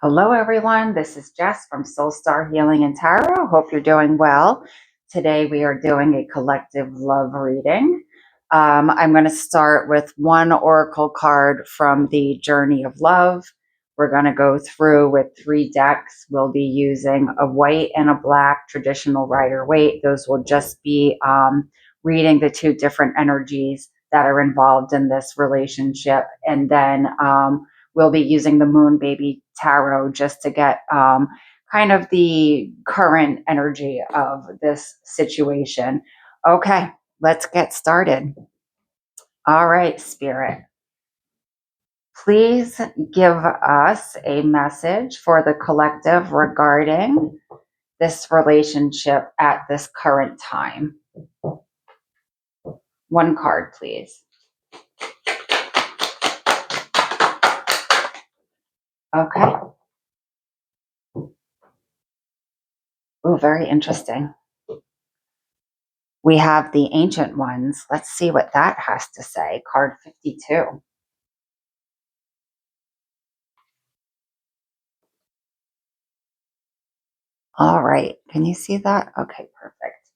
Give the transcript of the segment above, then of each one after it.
Hello, everyone. This is Jess from Soul Star Healing and Tarot. Hope you're doing well. Today, we are doing a collective love reading. I'm going to start with one oracle card from the Journey of Love. We're going to go through with 3 decks. We'll be using a white and a black traditional Rider-Waite. Those will just be reading the 2 different energies that are involved in this relationship. And then we'll be using the Moon Baby Tarot just to get kind of the current energy of this situation. Okay, let's get started. All right, Spirit. Please give us a message for the collective regarding this relationship at this current time. One card, please. Okay. Oh, very interesting. We have the Ancient Ones. Let's see what that has to say. Card 52. All right. Can you see that? Okay, perfect.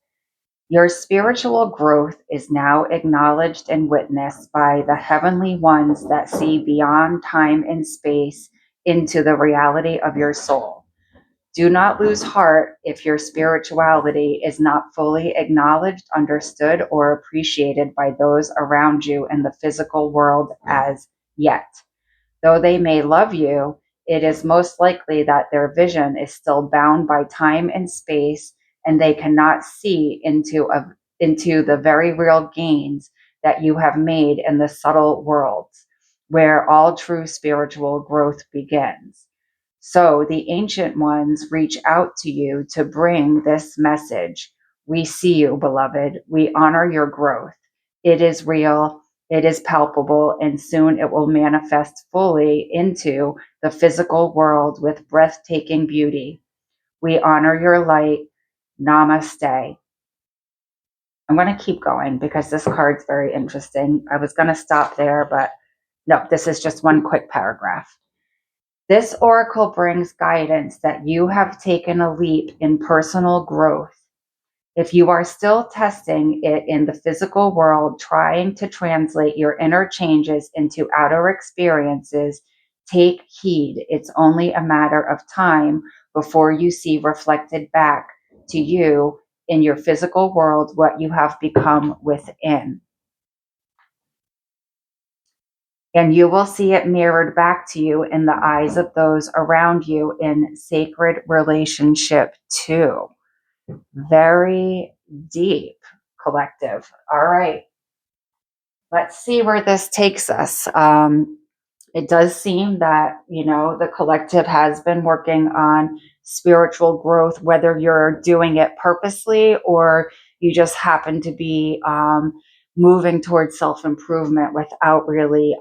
Your spiritual growth is now acknowledged and witnessed by the heavenly ones that see beyond time and space into the reality of your soul. Do not lose heart if your spirituality is not fully acknowledged, understood, or appreciated by those around you in the physical world as yet. Though they may love you, it is most likely that their vision is still bound by time and space, and they cannot see into the very real gains that you have made in the subtle worlds, where all true spiritual growth begins. So the ancient ones reach out to you to bring this message. We see you, beloved. We honor your growth. It is real, it is palpable, and soon it will manifest fully into the physical world with breathtaking beauty. We honor your light. Namaste. I'm going to keep going because this card's very interesting. I was going to stop there, but no, this is just one quick paragraph. This oracle brings guidance that you have taken a leap in personal growth. If you are still testing it in the physical world, trying to translate your inner changes into outer experiences, take heed. It's only a matter of time before you see reflected back to you in your physical world what you have become within. And you will see it mirrored back to you in the eyes of those around you in sacred relationship too. Very deep, collective. All right. Let's see where this takes us. It does seem that, the collective has been working on spiritual growth, whether you're doing it purposely or you just happen to be moving towards self-improvement without really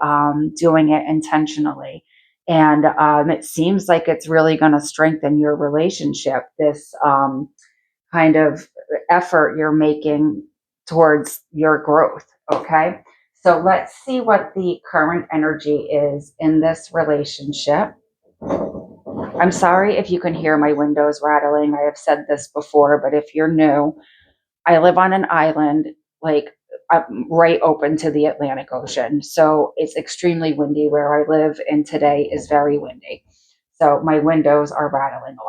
doing it intentionally. And it seems like it's really going to strengthen your relationship, this kind of effort you're making towards your growth. Okay. So let's see what the current energy is in this relationship. I'm sorry if you can hear my windows rattling. I have said this before, but if you're new, I live on an island, like right open to the Atlantic Ocean. So it's extremely windy where I live, and today is very windy. So my windows are rattling a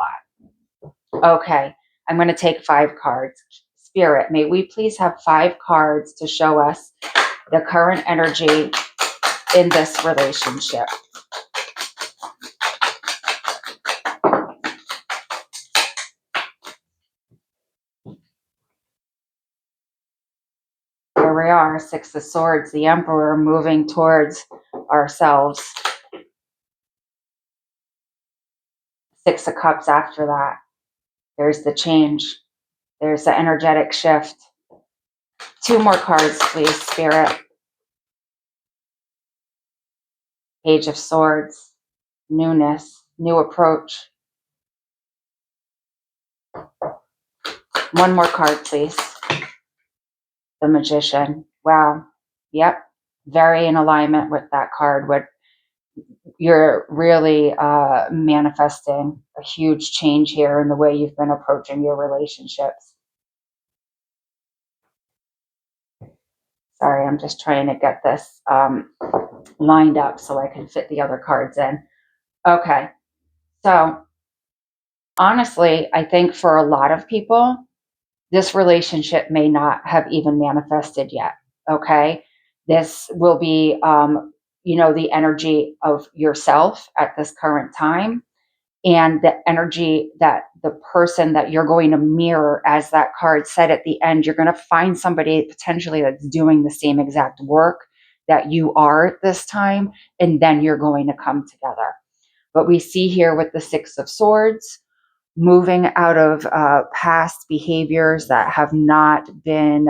lot. Okay, I'm going to take 5 cards. Spirit, may we please have 5 cards to show us the current energy in this relationship. Here we are, 6 of Swords, the Emperor moving towards ourselves. 6 of Cups after that. There's the change. There's the energetic shift. 2 more cards, please, Spirit. Page of Swords. Newness. New approach. 1 more card, please. The Magician. Wow. Yep. Very in alignment with that card. you're really manifesting a huge change here in the way you've been approaching your relationships. Sorry, I'm just trying to get this lined up so I can fit the other cards in. Okay, so honestly, I think for a lot of people, this relationship may not have even manifested yet. Okay, this will be, the energy of yourself at this current time, and the energy that the person that you're going to mirror, as that card said at the end, you're going to find somebody potentially that's doing the same exact work that you are at this time, and then you're going to come together. But we see here with the Six of Swords, moving out of past behaviors that have not been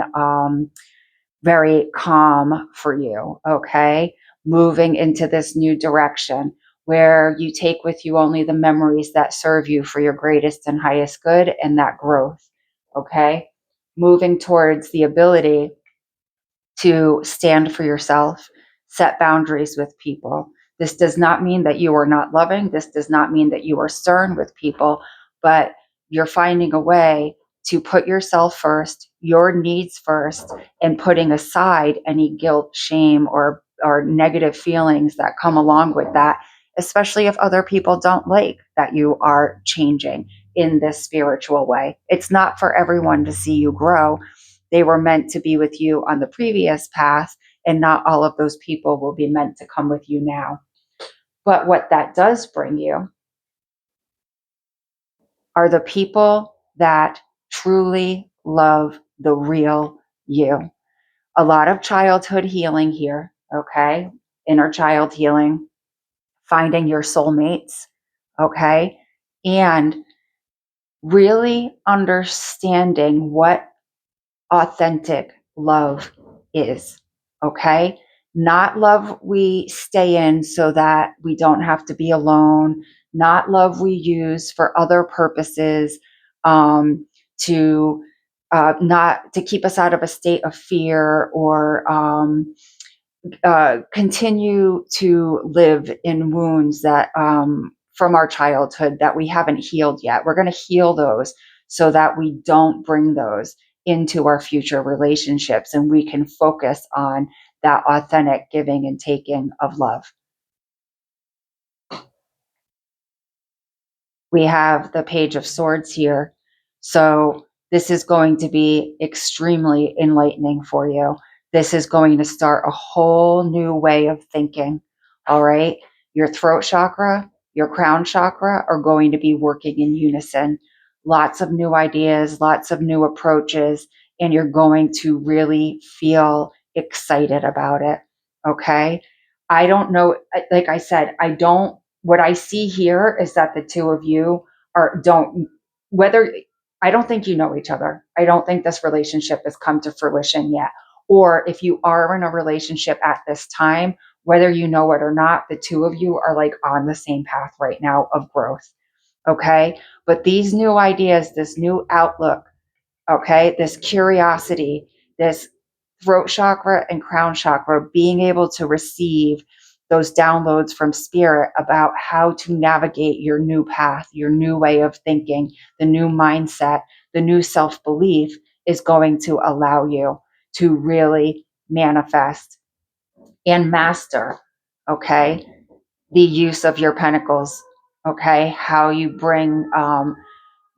very calm for you, okay? Moving into this new direction where you take with you only the memories that serve you for your greatest and highest good and that growth, okay? Moving towards the ability to stand for yourself, set boundaries with people. This does not mean that you are not loving. This does not mean that you are stern with people, but you're finding a way to put yourself first, your needs first, and putting aside any guilt, shame, or negative feelings that come along with that, especially if other people don't like that you are changing in this spiritual way. It's not for everyone to see you grow. They were meant to be with you on the previous path, and not all of those people will be meant to come with you now. But what that does bring you are the people that truly love the real you. A lot of childhood healing here, okay? Inner child healing, finding your soulmates, okay? And really understanding what authentic love is, okay? Not love we stay in so that we don't have to be alone, not love we use for other purposes, to not to keep us out of a state of fear, or continue to live in wounds that, from our childhood, that we haven't healed yet. We're going to heal those so that we don't bring those into our future relationships, and we can focus on that authentic giving and taking of love. We have the Page of Swords here. So this is going to be extremely enlightening for you. This is going to start a whole new way of thinking. All right. Your throat chakra, your crown chakra are going to be working in unison. Lots of new ideas, lots of new approaches, and you're going to really feel excited about it. Okay. I don't know. Like I said, what I see here is that the two of you are don't whether I don't think you know each other. I don't think this relationship has come to fruition yet. Or if you are in a relationship at this time, whether you know it or not, the two of you are like on the same path right now of growth. Okay. But these new ideas, this new outlook, okay, this curiosity, this throat chakra and crown chakra, being able to receive those downloads from spirit about how to navigate your new path, your new way of thinking, the new mindset, the new self belief is going to allow you to really manifest and master, okay, the use of your pentacles, okay, how you bring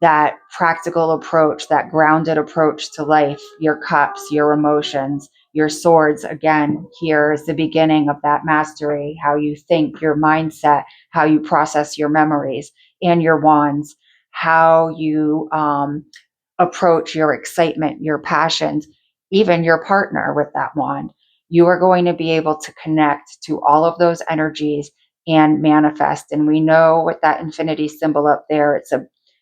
that practical approach, that grounded approach to life, your cups, your emotions, your swords. Again, here is the beginning of that mastery, how you think, your mindset, how you process your memories, and your wands, how you approach your excitement, your passions, even your partner with that wand. You are going to be able to connect to all of those energies and manifest. And we know with that infinity symbol up there,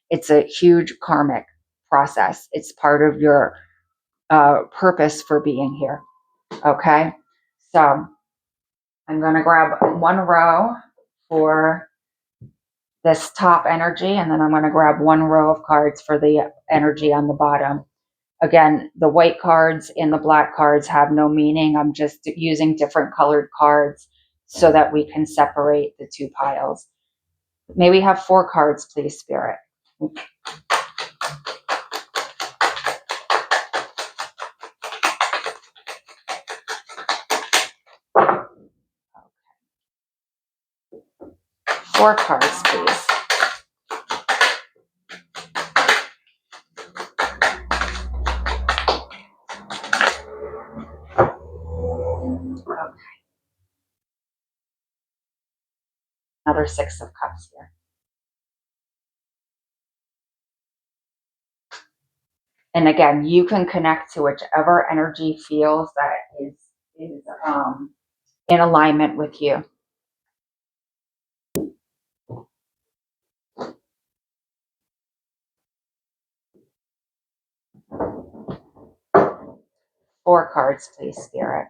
it's a huge karmic process. It's part of your purpose for being here. Okay. So I'm going to grab one row for this top energy, and then I'm going to grab one row of cards for the energy on the bottom. Again, the white cards and the black cards have no meaning. I'm just using different colored cards so that we can separate the two piles. May we have 4 cards, please, Spirit? Four cards, please. Okay. Another 6 of Cups here. And again, you can connect to whichever energy feels that is in alignment with you. Four cards, please, Spirit.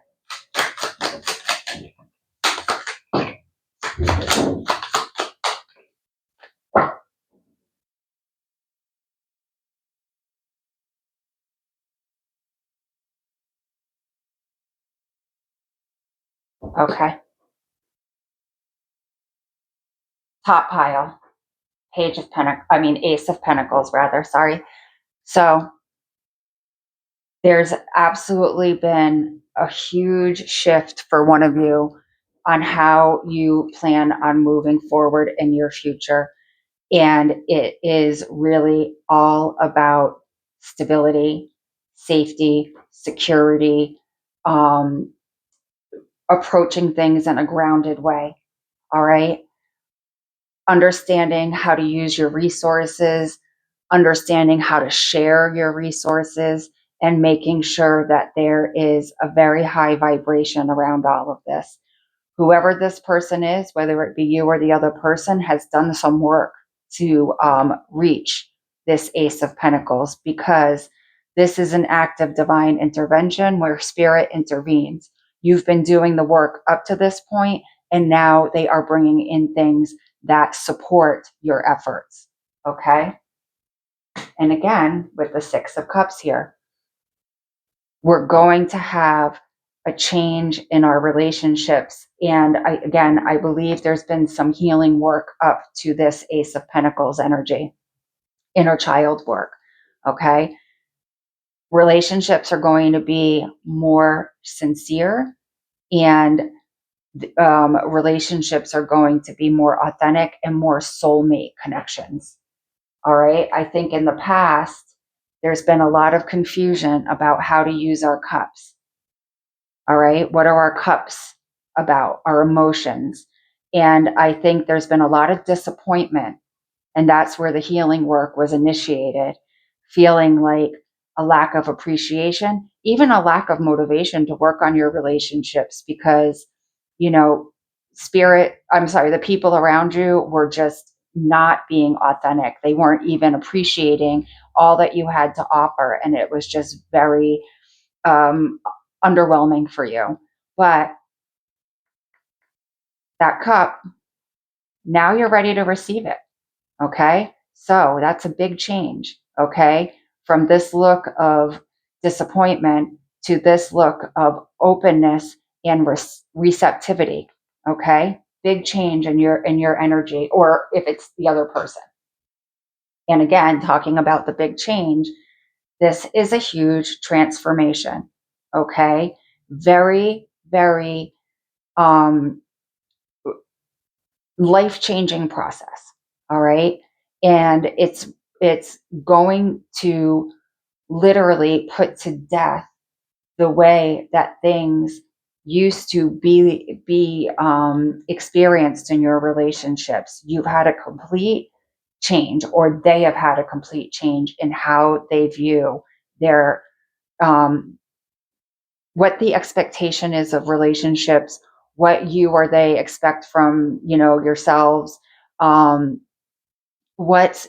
Okay. Top pile. Ace of Pentacles, rather. Sorry. So there's absolutely been a huge shift for one of you on how you plan on moving forward in your future. And it is really all about stability, safety, security, approaching things in a grounded way. All right. Understanding how to use your resources, understanding how to share your resources, and making sure that there is a very high vibration around all of this. Whoever this person is, whether it be you or the other person, has done some work to reach this Ace of Pentacles, because this is an act of divine intervention where spirit intervenes. You've been doing the work up to this point, and now they are bringing in things that support your efforts. Okay. And again, with the 6 of Cups here, we're going to have a change in our relationships. And I believe there's been some healing work up to this Ace of Pentacles energy, inner child work. Okay. Relationships are going to be more sincere, and relationships are going to be more authentic and more soulmate connections. All right. I think in the past, there's been a lot of confusion about how to use our cups. All right. What are our cups about? Our emotions. And I think there's been a lot of disappointment. And that's where the healing work was initiated, feeling like a lack of appreciation, even a lack of motivation to work on your relationships, because, you know, the people around you were just not being authentic. They weren't even appreciating all that you had to offer. And it was just very underwhelming for you. But that cup, now you're ready to receive it. Okay. So that's a big change. Okay. From this look of disappointment to this look of openness and receptivity. Okay. Big change in your energy, or if it's the other person. And again, talking about the big change, this is a huge transformation. Okay. Very, very life-changing process. All right. And it's going to literally put to death the way that things used to be experienced in your relationships. You've had a complete change, or they have had a complete change in how they view their what the expectation is of relationships, what you or they expect from, yourselves, um, what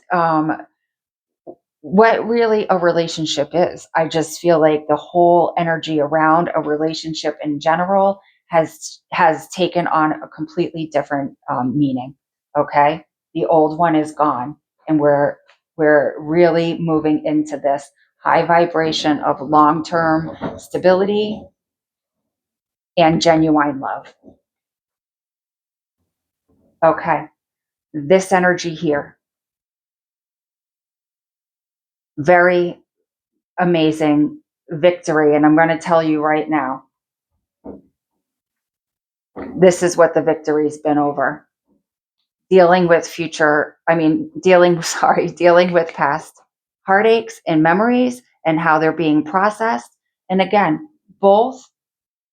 what really a relationship is. I just feel like the whole energy around a relationship in general has taken on a completely different meaning. Okay, the old one is gone, and we're really moving into this high vibration of long-term stability and genuine love. Okay. This energy here, very amazing victory. And I'm going to tell you right now, this is what the victory's been over. Dealing with past heartaches and memories and how they're being processed. And again, both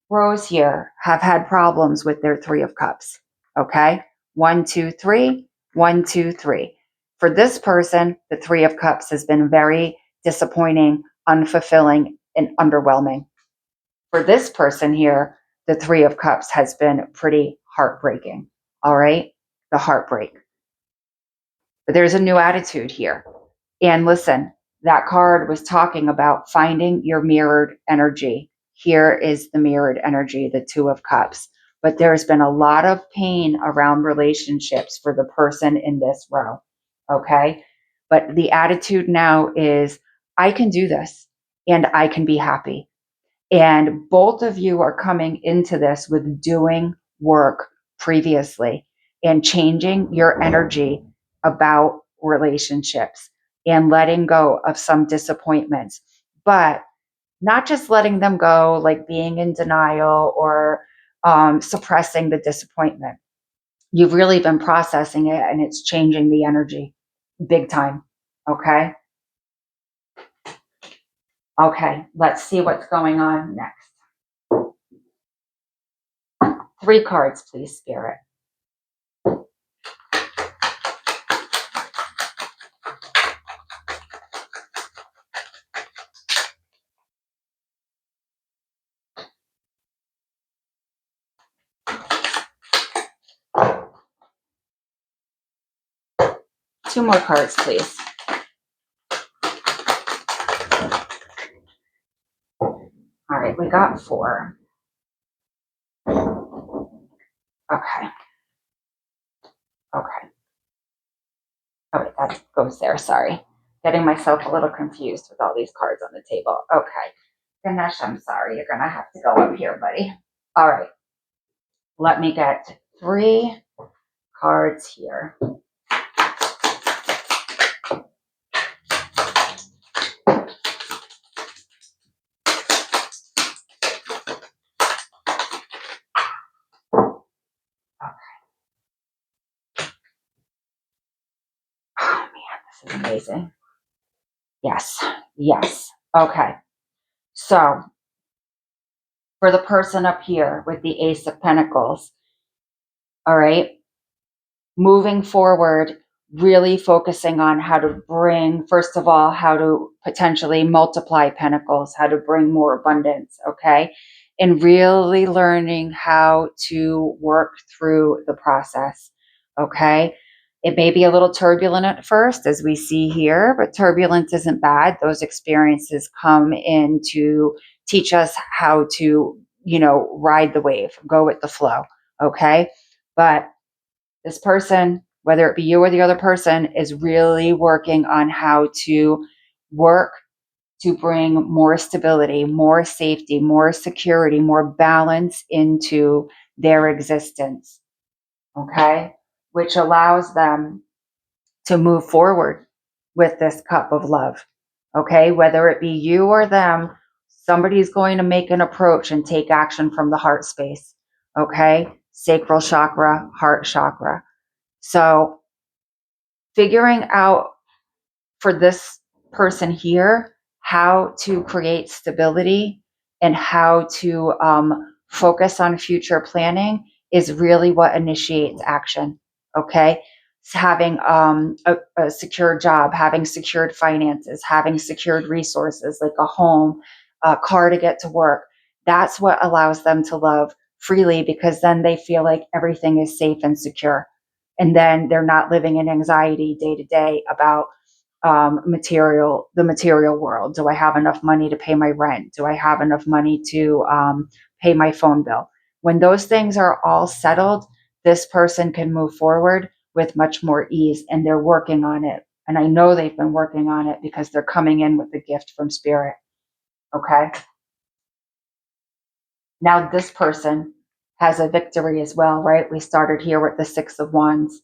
rows here have had problems with their Three of Cups. Okay? 1, 2, 3, 1, 2, 3. For this person, the Three of Cups has been very disappointing, unfulfilling, and underwhelming. For this person here, the Three of Cups has been pretty heartbreaking. All right? The heartbreak. But there's a new attitude here. And listen, that card was talking about finding your mirrored energy. Here is the mirrored energy, the Two of Cups. But there's been a lot of pain around relationships for the person in this row. Okay? But the attitude now is I can do this and I can be happy. And both of you are coming into this with doing work previously and changing your energy about relationships and letting go of some disappointments, but not just letting them go, like being in denial or suppressing the disappointment. You've really been processing it and it's changing the energy big time. Okay. Okay. Let's see what's going on next. 3 cards, please, Spirit. Two more cards, please. All right, we got 4. Okay. Okay. Oh, wait, that goes there. Sorry. Getting myself a little confused with all these cards on the table. Okay. Ganesh, I'm sorry. You're going to have to go up here, buddy. All right. Let me get 3 cards here. Oh, man, this is amazing. Yes. Yes. Okay. So, for the person up here with the Ace of Pentacles, all right, moving forward, really focusing on how to bring, first of all, how to potentially multiply pentacles, how to bring more abundance, okay? And really learning how to work through the process, okay? It may be a little turbulent at first, as we see here, but turbulence isn't bad. Those experiences come in to teach us how to, ride the wave, go with the flow, okay? But this person, whether it be you or the other person, is really working on how to work to bring more stability, more safety, more security, more balance into their existence. Okay? Which allows them to move forward with this cup of love. Okay? Whether it be you or them, somebody's going to make an approach and take action from the heart space. Okay? Sacral chakra, heart chakra. So figuring out for this person here how to create stability and how to focus on future planning is really what initiates action. Okay. Having a secure job, having secured finances, having secured resources like a home, a car to get to work. That's what allows them to love freely because then they feel like everything is safe and secure. And then they're not living in anxiety day to day about the material world. Do I have enough money to pay my rent? Do I have enough money to pay my phone bill? When those things are all settled, this person can move forward with much more ease, and they're working on it. And I know they've been working on it because they're coming in with the gift from spirit. Okay. Now, this person has a victory as well, right? We started here with the Six of Wands.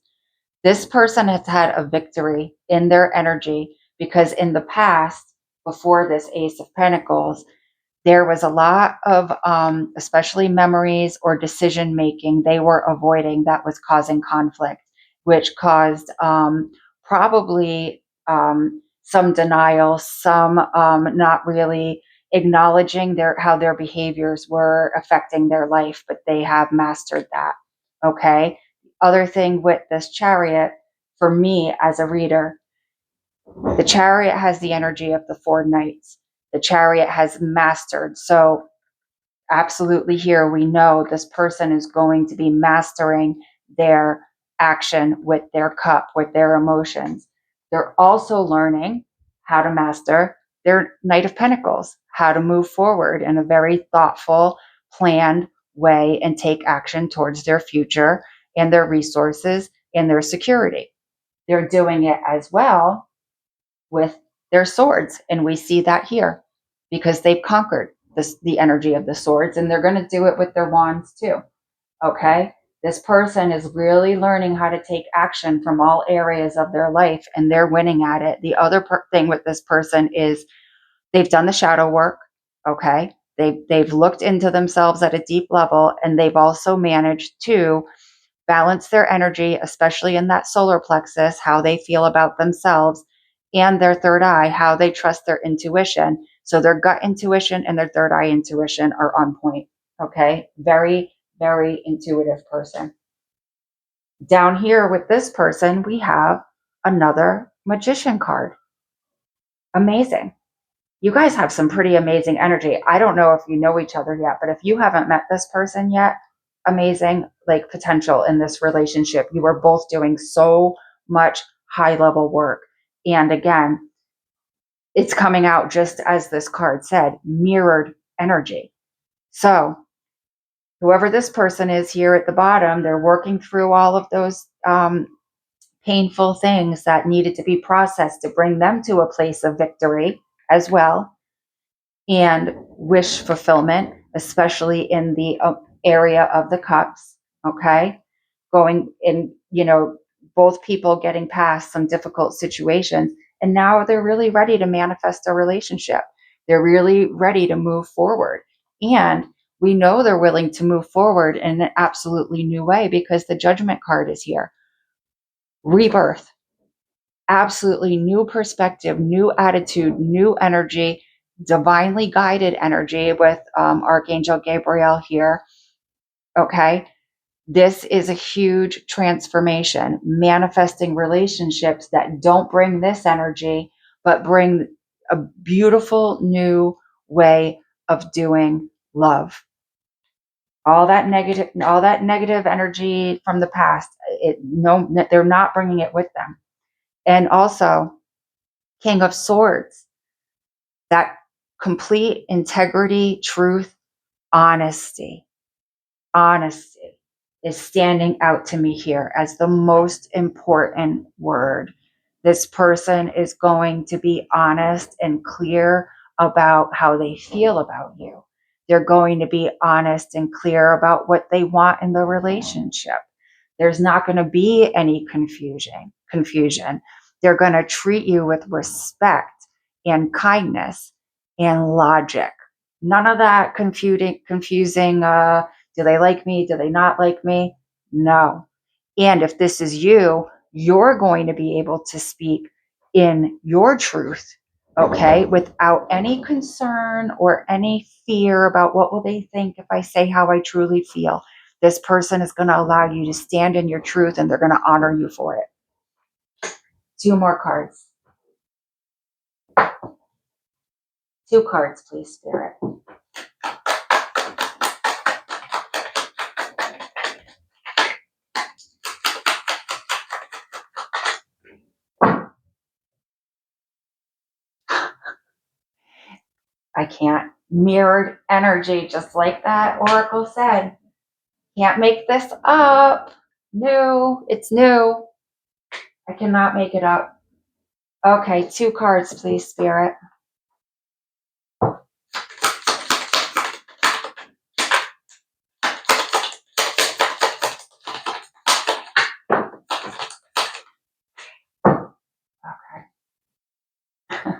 This person has had a victory in their energy because in the past, before this Ace of Pentacles, there was a lot of, especially memories or decision making they were avoiding that was causing conflict, which caused probably some denial, some not really acknowledging how their behaviors were affecting their life, but they have mastered that. Okay. Other thing with this Chariot, for me as a reader, the Chariot has the energy of the four knights. The Chariot has mastered. So absolutely here we know this person is going to be mastering their action with their cup, with their emotions. They're also learning how to master their Knight of Pentacles, how to move forward in a very thoughtful, planned way and take action towards their future and their resources and their security. They're doing it as well with their swords. And we see that here because they've conquered the energy of the swords, and they're going to do it with their wands too. Okay. This person is really learning how to take action from all areas of their life, and they're winning at it. The other thing with this person is they've done the shadow work. Okay. They've looked into themselves at a deep level, and they've also managed to balance their energy, especially in that solar plexus, how they feel about themselves, and their third eye, how they trust their intuition. So their gut intuition and their third eye intuition are on point. Okay. Very, very intuitive person. Down here with this person, we have another magician card. Amazing. You guys have some pretty amazing energy. I don't know if you know each other yet, but if you haven't met this person yet, amazing like potential in this relationship. You are both doing so much high level work. And again, it's coming out just as this card said, mirrored energy. So whoever this person is here at the bottom, they're working through all of those painful things that needed to be processed to bring them to a place of victory as well, and wish fulfillment, especially in the area of the cups. Okay. Going in, both people getting past some difficult situations. And now they're really ready to manifest a relationship. They're really ready to move forward. And we know they're willing to move forward in an absolutely new way because the Judgment card is here. Rebirth, absolutely new perspective, new attitude, new energy, divinely guided energy with Archangel Gabriel here. Okay. This is a huge transformation, manifesting relationships that don't bring this energy, but bring a beautiful new way of doing love. All that negative energy from the past, they're not bringing it with them. And also, King of Swords, that complete integrity, truth, honesty. Honesty is standing out to me here as the most important word. This person is going to be honest and clear about how they feel about you. They're going to be honest and clear about what they want in the relationship. There's not going to be any confusion. They're going to treat you with respect and kindness and logic. None of that confusing, do they like me? Do they not like me? No. And if this is you, you're going to be able to speak in your truth, okay, without any concern or any fear about what will they think if I say how I truly feel. This person is going to allow you to stand in your truth, and they're going to honor you for it. Two more cards. Two cards, please, Spirit. I can't. Mirrored energy, just like that Oracle said. Can't make this up. New. It's new. I cannot make it up. Okay, two cards, please, Spirit. Okay.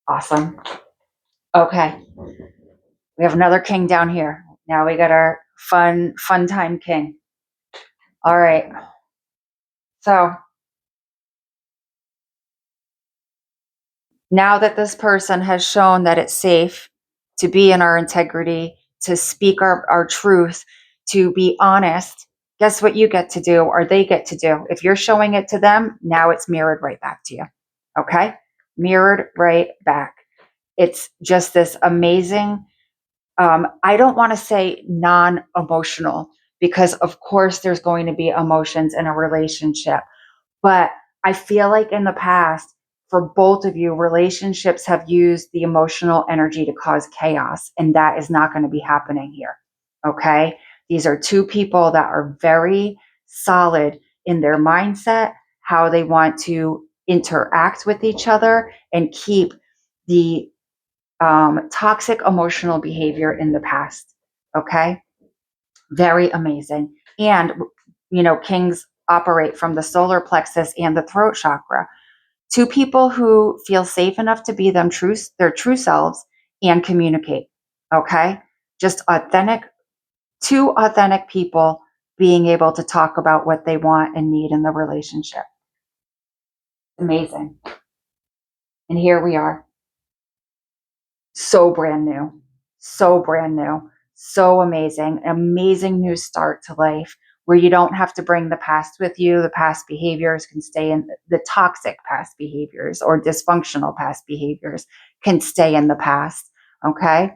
Awesome. Okay. We have another king down here. Now we got our fun time king. All right. So now that this person has shown that it's safe to be in our integrity, to speak our truth, to be honest, guess what you get to do or they get to do? If you're showing it to them, now it's mirrored right back to you. Okay? Mirrored right back. It's just this amazing, I don't want to say non emotional, because of course there's going to be emotions in a relationship. But I feel like in the past, for both of you, relationships have used the emotional energy to cause chaos, and that is not going to be happening here. Okay? These are two people that are very solid in their mindset, how they want to interact with each other and keep the toxic emotional behavior in the past. Okay? Very amazing. And, kings operate from the solar plexus and the throat chakra. Two people who feel safe enough to be their true selves and communicate. Okay? Just two authentic people being able to talk about what they want and need in the relationship. Amazing. And here we are. So brand new. So brand new. So amazing. Amazing new start to life where you don't have to bring the past with you. The past behaviors can stay in the toxic past behaviors or dysfunctional past behaviors can stay in the past. Okay.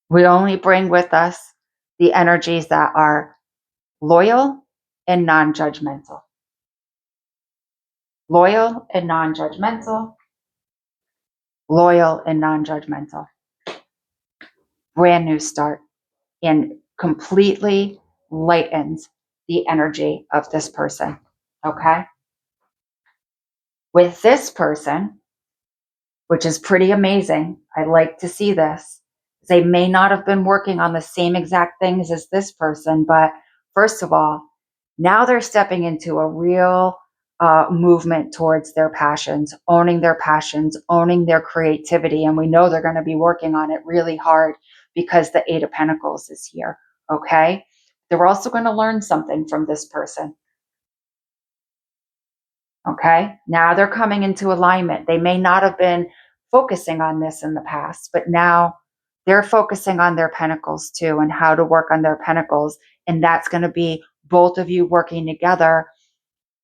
We only bring with us the energies that are loyal and non judgmental. Loyal and non judgmental. Loyal and non judgmental. Brand new start. And completely lightens the energy of this person. Okay. With this person, which is pretty amazing, I like to see this. They may not have been working on the same exact things as this person, but first of all, now they're stepping into a real movement towards their passions, owning their creativity. And we know they're going to be working on it really hard because the Eight of Pentacles is here. Okay. They're also going to learn something from this person. Okay. Now they're coming into alignment. They may not have been focusing on this in the past, but now they're focusing on their pentacles too and how to work on their pentacles. And that's going to be both of you working together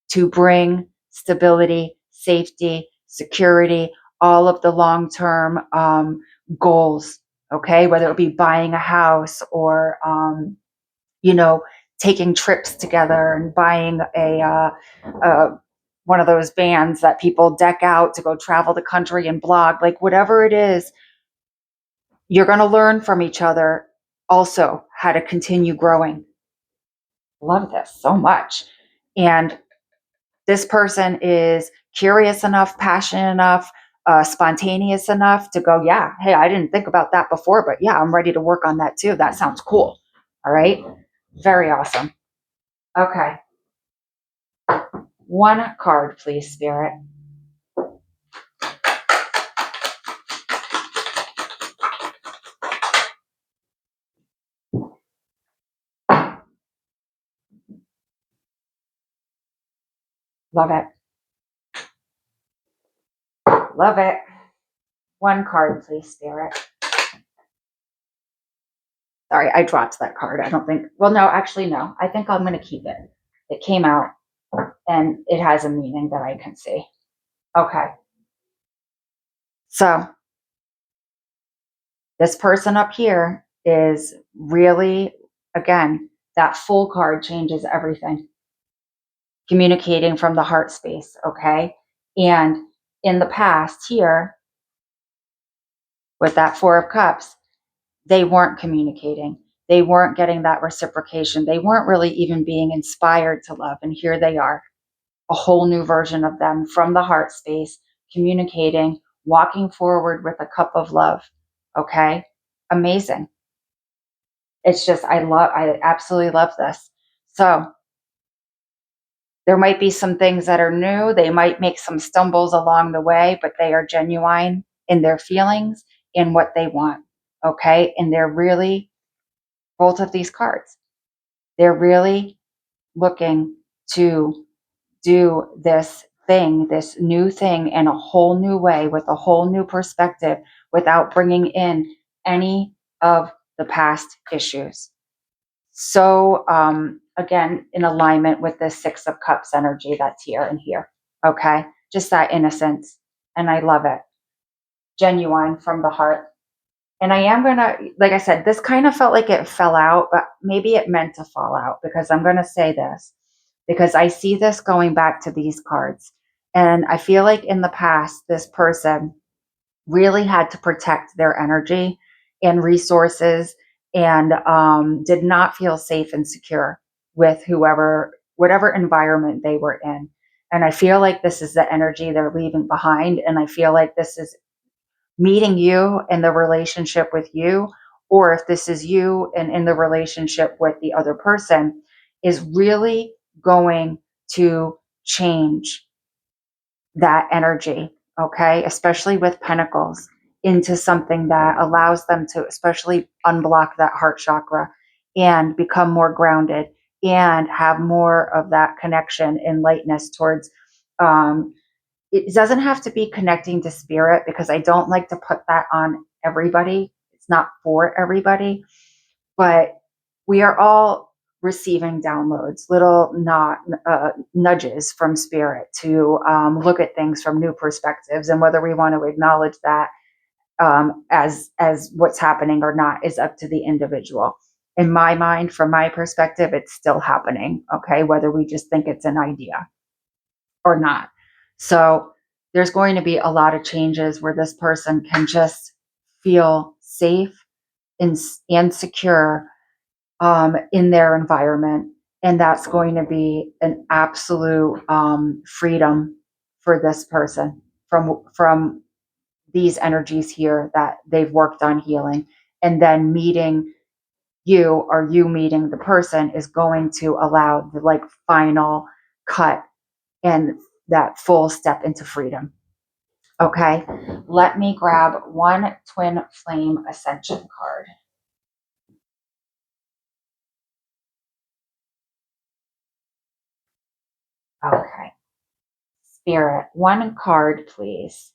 to bring stability, safety, security, all of the long-term goals. Okay. Whether it be buying a house or, taking trips together and buying one of those vans that people deck out to go travel the country and blog, like whatever it is, you're going to learn from each other also how to continue growing. Love this so much. And this person is curious enough, passionate enough, spontaneous enough to go, yeah, hey, I didn't think about that before, but yeah, I'm ready to work on that too. That sounds cool. All right. Very awesome. Okay. One card, please, Spirit. Love it. Love it. One card, please, Spirit. Sorry, I dropped that card. I don't think, well, no, actually, no. I think I'm going to keep it. It came out and it has a meaning that I can see. Okay. So this person up here is really, again, that full card changes everything. Communicating from the heart space. Okay. And in the past here, with that Four of Cups, they weren't communicating. They weren't getting that reciprocation. They weren't really even being inspired to love. And here they are, a whole new version of them from the heart space, communicating, walking forward with a cup of love. Okay. Amazing. It's just, I absolutely love this. So There might be some things that are new. They might make some stumbles along the way, but they are genuine in their feelings and what they want. Okay. And they're really, both of these cards, they're really looking to do this thing, this new thing in a whole new way with a whole new perspective without bringing in any of the past issues. So, again, in alignment with the Six of Cups energy that's here and here. Okay. Just that innocence. And I love it. Genuine from the heart. And I am going to, like I said, this kind of felt like it fell out, but maybe it meant to fall out because I'm going to say this because I see this going back to these cards. And I feel like in the past, this person really had to protect their energy and resources and did not feel safe and secure with whatever environment they were in. And I feel like this is the energy they're leaving behind. And I feel like this is meeting you and the relationship with you, or if this is you and in the relationship with the other person, is really going to change that energy, okay? Especially with pentacles, into something that allows them to especially unblock that heart chakra and become more grounded and have more of that connection and lightness towards it doesn't have to be connecting to spirit because I don't like to put that on everybody. It's not for everybody, but we are all receiving downloads, little not nudges from spirit to look at things from new perspectives, and whether we want to acknowledge that as what's happening or not is up to the individual. In my mind, from my perspective, it's still happening. Okay, whether we just think it's an idea or not. So there's going to be a lot of changes where this person can just feel safe and secure in their environment. And that's going to be an absolute freedom for this person from these energies here that they've worked on healing. And then meeting you or you meeting the person is going to allow the like final cut and that full step into freedom. Okay, let me grab one twin flame ascension card. Okay, spirit, one card, please.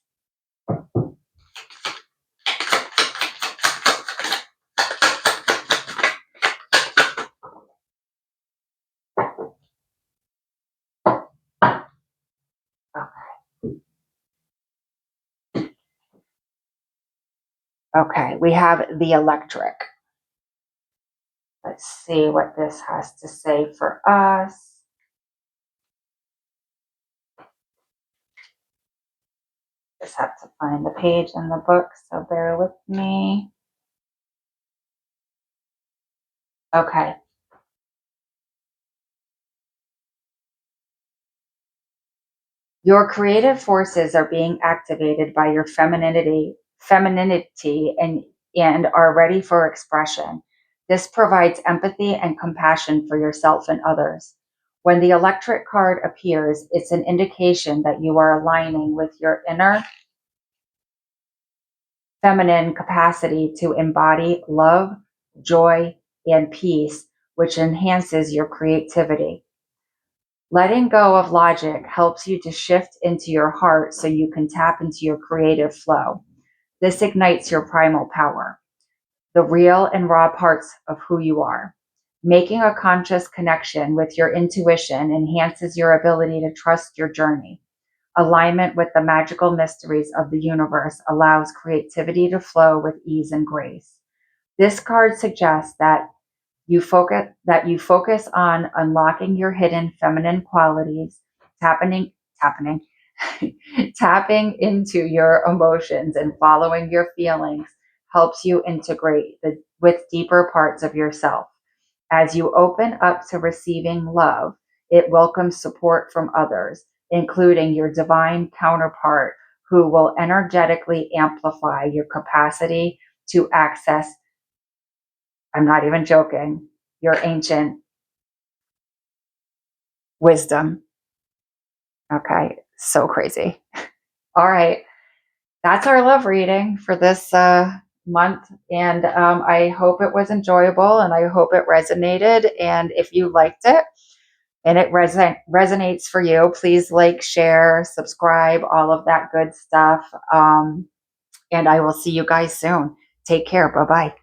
Okay, we have the electric. Let's see what this has to say for us. Just have to find the page in the book, so bear with me. Okay. Your creative forces are being activated by your femininity and are ready for expression. This provides empathy and compassion for yourself and others. When the electric card appears, it's an indication that you are aligning with your inner feminine capacity to embody love, joy, and peace, which enhances your creativity. Letting go of logic helps you to shift into your heart so you can tap into your creative flow. This ignites your primal power, the real and raw parts of who you are. Making a conscious connection with your intuition enhances your ability to trust your journey. Alignment with the magical mysteries of the universe allows creativity to flow with ease and grace. This card suggests that you focus on unlocking your hidden feminine qualities, tapping tapping into your emotions and following your feelings helps you integrate with deeper parts of yourself. As you open up to receiving love, it welcomes support from others, including your divine counterpart, who will energetically amplify your capacity to access, I'm not even joking, your ancient wisdom. Okay. So crazy. All right. That's our love reading for this month. And I hope it was enjoyable and I hope it resonated. And if you liked it and it resonates for you, please like, share, subscribe, all of that good stuff. And I will see you guys soon. Take care. Bye bye.